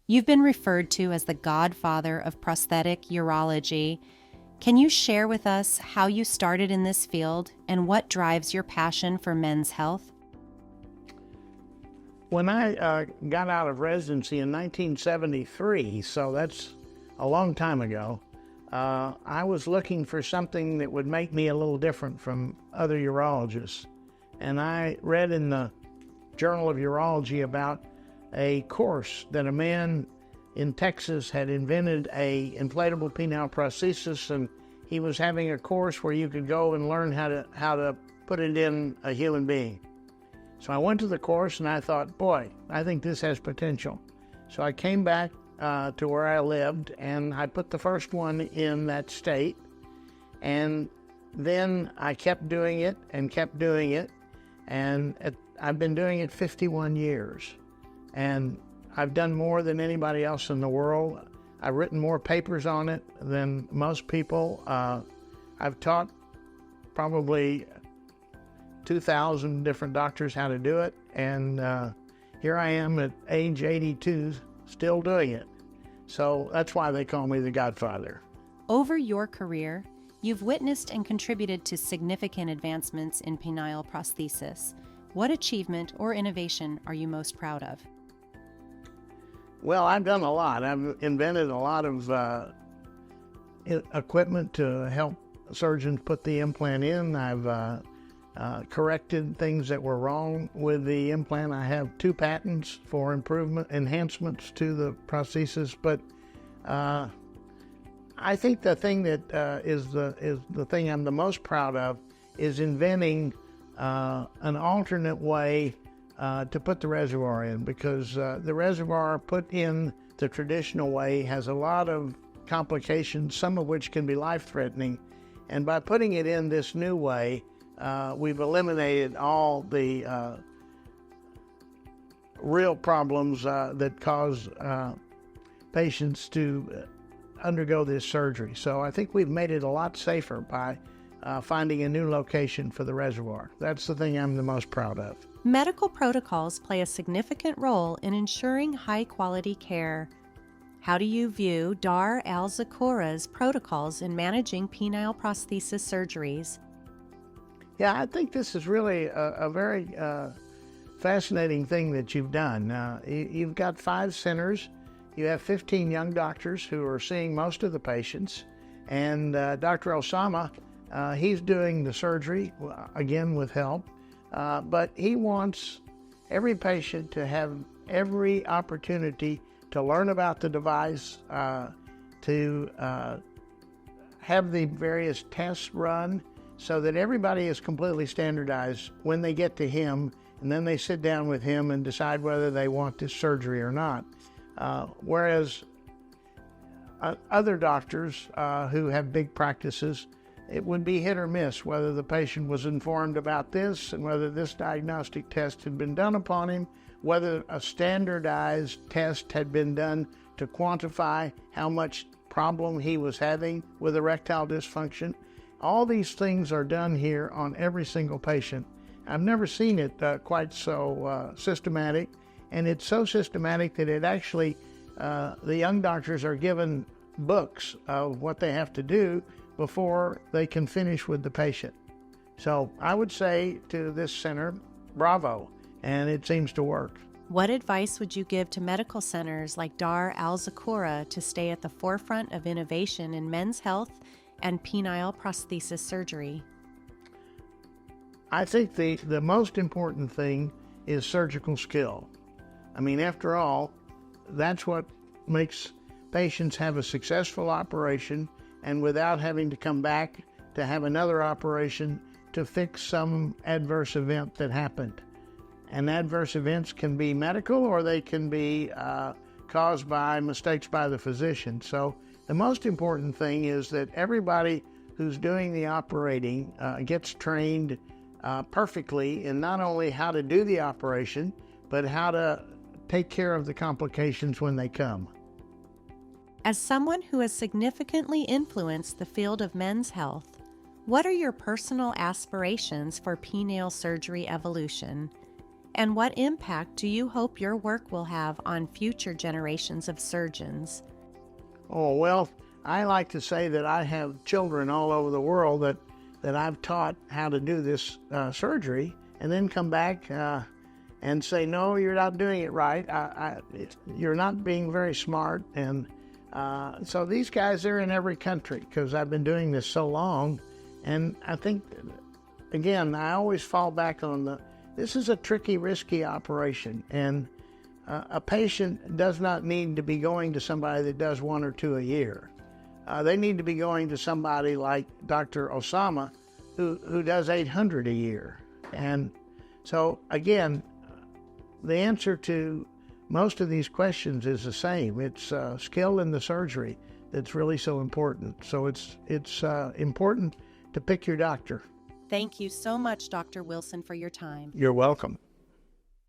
You've been referred to as the godfather of prosthetic urology. Can you share with us how you started in this field and what drives your passion for men's health? When I got out of residency in 1973, so that's a long time ago, I was looking for something that would make me a little different from other urologists. And I read in the Journal of Urology about a course that a man in Texas had invented a inflatable penile prosthesis, and he was having a course where you could go and learn how to put it in a human being. So I went to the course and I thought, boy, I think this has potential. So I came back to where I lived and I put the first one in that state. And then I kept doing it and kept doing it. And I've been doing it 51 years. And I've done more than anybody else in the world. I've written more papers on it than most people. I've taught probably 2,000 different doctors how to do it, and here I am at age 82 still doing it. So that's why they call me the Godfather. Over your career, you've witnessed and contributed to significant advancements in penile prosthesis. What achievement or innovation are you most proud of? Well, I've done a lot. I've invented a lot of equipment to help surgeons put the implant in. I've corrected things that were wrong with the implant. I have 2 patents for enhancements to the prosthesis. But I think the thing that is the thing I'm the most proud of is inventing an alternate way to put the reservoir in, because the reservoir put in the traditional way has a lot of complications, some of which can be life-threatening. And by putting it in this new way, we've eliminated all the real problems that cause patients to undergo this surgery. So I think we've made it a lot safer by finding a new location for the reservoir. That's the thing I'm the most proud of. Medical protocols play a significant role in ensuring high-quality care. How do you view Dar al-Zakhoura's protocols in managing penile prosthesis surgeries? Yeah, I think this is really a very fascinating thing that you've done. You've got 5 centers. You have 15 young doctors who are seeing most of the patients. And Dr. Osama, he's doing the surgery, again with help. But he wants every patient to have every opportunity to learn about the device, to have the various tests run, so that everybody is completely standardized when they get to him, and then they sit down with him and decide whether they want this surgery or not. Whereas other doctors who have big practices, it would be hit or miss whether the patient was informed about this and whether this diagnostic test had been done upon him, whether a standardized test had been done to quantify how much problem he was having with erectile dysfunction. All these things are done here on every single patient. I've never seen it quite so systematic, and it's so systematic that it actually, the young doctors are given books of what they have to do before they can finish with the patient. So I would say to this center, bravo, and it seems to work. What advice would you give to medical centers like Dar al-Zakhoura to stay at the forefront of innovation in men's health and penile prosthesis surgery? I think the most important thing is surgical skill. I mean, after all, that's what makes patients have a successful operation, and without having to come back to have another operation to fix some adverse event that happened. And adverse events can be medical, or they can be caused by mistakes by the physician. So the most important thing is that everybody who's doing the operating gets trained perfectly in not only how to do the operation, but how to take care of the complications when they come. As someone who has significantly influenced the field of men's health, what are your personal aspirations for penile surgery evolution? And what impact do you hope your work will have on future generations of surgeons? Oh, well, I like to say that I have children all over the world that I've taught how to do this surgery, and then come back and say, no, you're not doing it right. You're not being very smart. And so these guys, they're in every country because I've been doing this so long. And I think, again, I always fall back on this is a tricky, risky operation. And a patient does not need to be going to somebody that does 1 or 2 a year. They need to be going to somebody like Dr. Osama, who does 800 a year. And so, again, the answer to most of these questions is the same. It's skill in the surgery that's really so important. So it's important to pick your doctor. Thank you so much, Dr. Wilson, for your time. You're welcome.